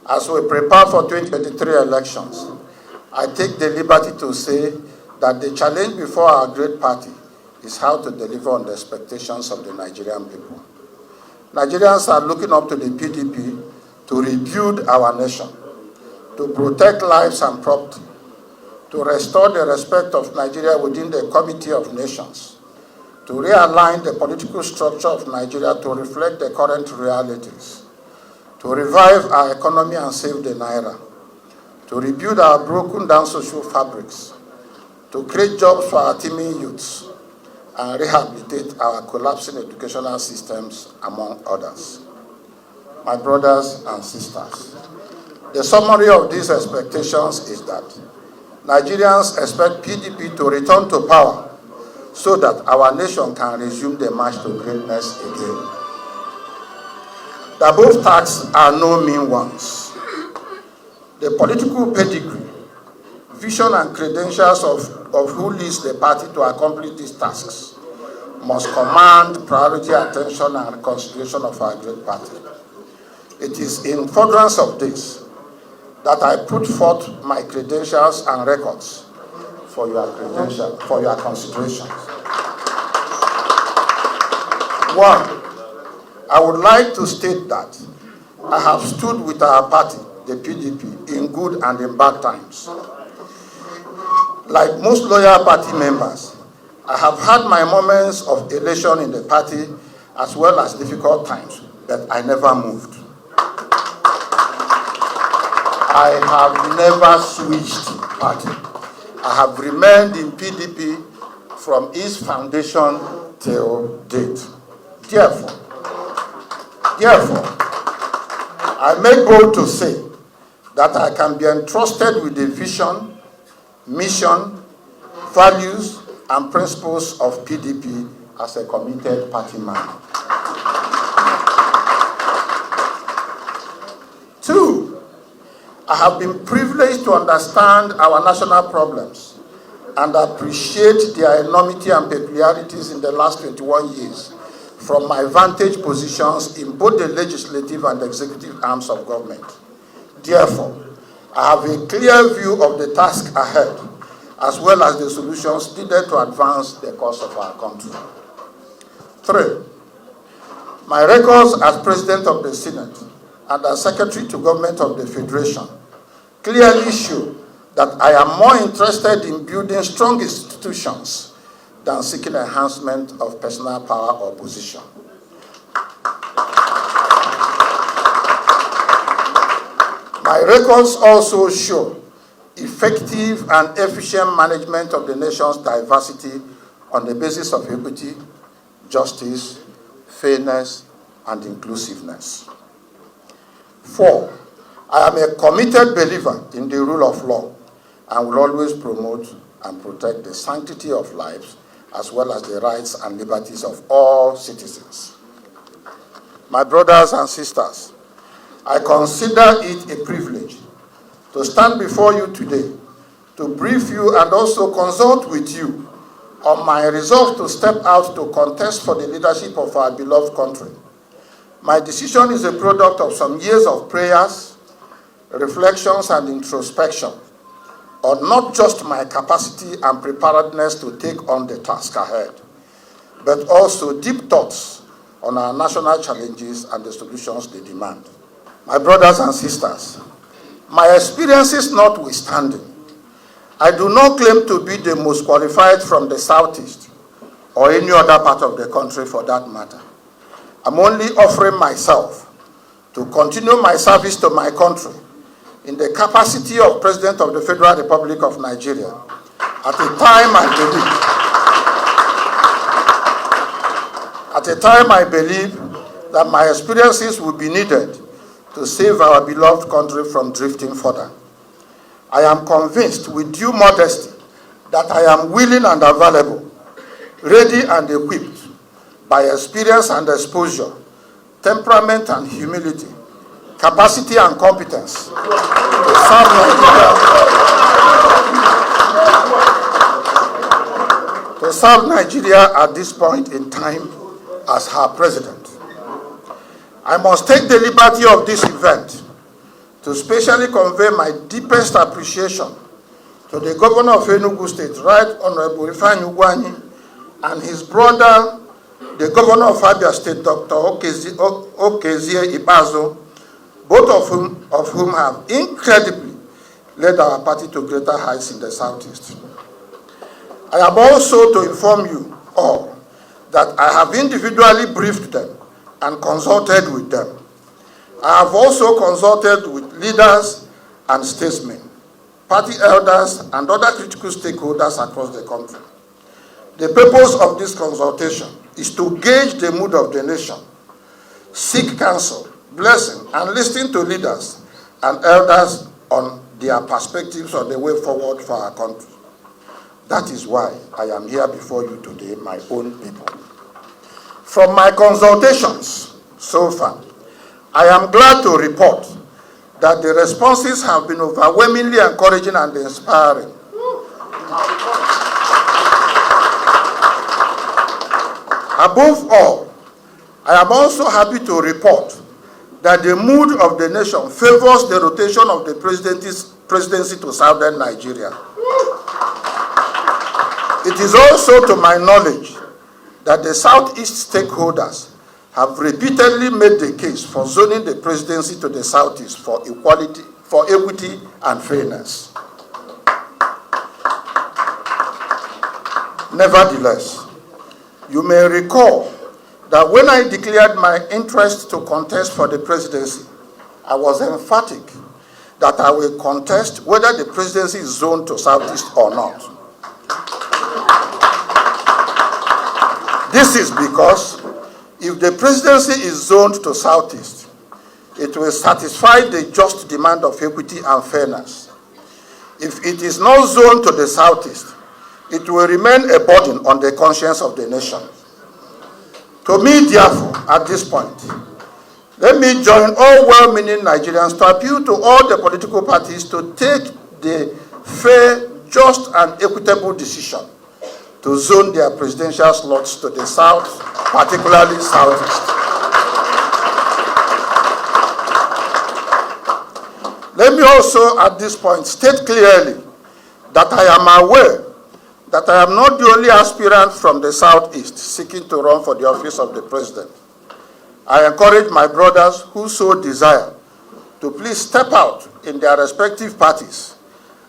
As we prepare for 2023 elections, I take the liberty to say that the challenge before our great party is how to deliver on the expectations of the Nigerian people. Nigerians are looking up to the PDP to rebuild our nation, to protect lives and property, to restore the respect of Nigeria within the Committee of Nations, to realign the political structure of Nigeria to reflect the current realities, to revive our economy and save the Naira, to rebuild our broken down social fabrics, to create jobs for our teeming youths, and rehabilitate our collapsing educational systems, among others. My brothers and sisters, the summary of these expectations is that Nigerians expect PDP to return to power so that our nation can resume the march to greatness again. The above tasks are no mean ones. The political pedigree, vision and credentials of who leads the party to accomplish these tasks must command priority attention and consideration of our great party. It is in furtherance of this that I put forth my credentials and records for your consideration. One, I would like to state that I have stood with our party, the PDP, in good and in bad times. Like most loyal party members, I have had my moments of elation in the party as well as difficult times, but I never moved. I have never switched party. I have remained in PDP from its foundation till date. Therefore, I make bold to say that I can be entrusted with the vision, mission, values, and principles of PDP as a committed party man. Two, I have been privileged to understand our national problems and appreciate their enormity and peculiarities in the last 21 years from my vantage positions in both the legislative and executive arms of government. Therefore, I have a clear view of the task ahead, as well as the solutions needed to advance the cause of our country. Three, my records as President of the Senate and as Secretary to Government of the Federation clearly show that I am more interested in building strong institutions than seeking enhancement of personal power or position. My records also show effective and efficient management of the nation's diversity on the basis of equity, justice, fairness, and inclusiveness. Four, I am a committed believer in the rule of law and will always promote and protect the sanctity of lives as well as the rights and liberties of all citizens. My brothers and sisters, I consider it a privilege to stand before you today to brief you and also consult with you on my resolve to step out to contest for the leadership of our beloved country. My decision is a product of some years of prayers, reflections, and introspection on not just my capacity and preparedness to take on the task ahead, but also deep thoughts on our national challenges and the solutions they demand. My brothers and sisters, my experiences notwithstanding, I do not claim to be the most qualified from the Southeast or any other part of the country for that matter. I'm only offering myself to continue my service to my country in the capacity of President of the Federal Republic of Nigeria at a time I believe that my experiences will be needed to save our beloved country from drifting further. I am convinced with due modesty that I am willing and available, ready and equipped by experience and exposure, temperament and humility, capacity and competence to serve Nigeria at this point in time as her president. I must take the liberty of this event to specially convey my deepest appreciation to the Governor of Enugu State, Right Honorable Ifeanyi Ugwuanyi, and his brother, the Governor of Abia State, Dr. Okezie Ibazo, both of whom have incredibly led our party to greater heights in the Southeast. I am also to inform you all that I have individually briefed them and consulted with them. I have also consulted with leaders and statesmen, party elders, and other critical stakeholders across the country. The purpose of this consultation is to gauge the mood of the nation, seek counsel, blessing, and listen to leaders and elders on their perspectives on the way forward for our country. That is why I am here before you today, my own people. From my consultations so far, I am glad to report that the responses have been overwhelmingly encouraging and inspiring. Above all, I am also happy to report that the mood of the nation favors the rotation of the presidency to southern Nigeria. It is also to my knowledge that the Southeast stakeholders have repeatedly made the case for zoning the presidency to the Southeast for equality, for equity and fairness. Nevertheless, you may recall that when I declared my interest to contest for the presidency, I was emphatic that I will contest whether the presidency is zoned to Southeast or not. This is because if the presidency is zoned to Southeast, it will satisfy the just demand of equity and fairness. If it is not zoned to the Southeast, it will remain a burden on the conscience of the nation. To me, therefore, at this point, let me join all well-meaning Nigerians to appeal to all the political parties to take the fair, just, and equitable decision to zone their presidential slots to the South, particularly Southeast. Let me also, at this point, state clearly that I am aware that I am not the only aspirant from the Southeast seeking to run for the office of the president. I encourage my brothers who so desire to please step out in their respective parties,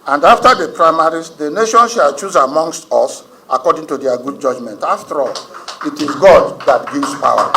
and after the primaries, the nation shall choose amongst us according to their good judgment. After all, it is God that gives power.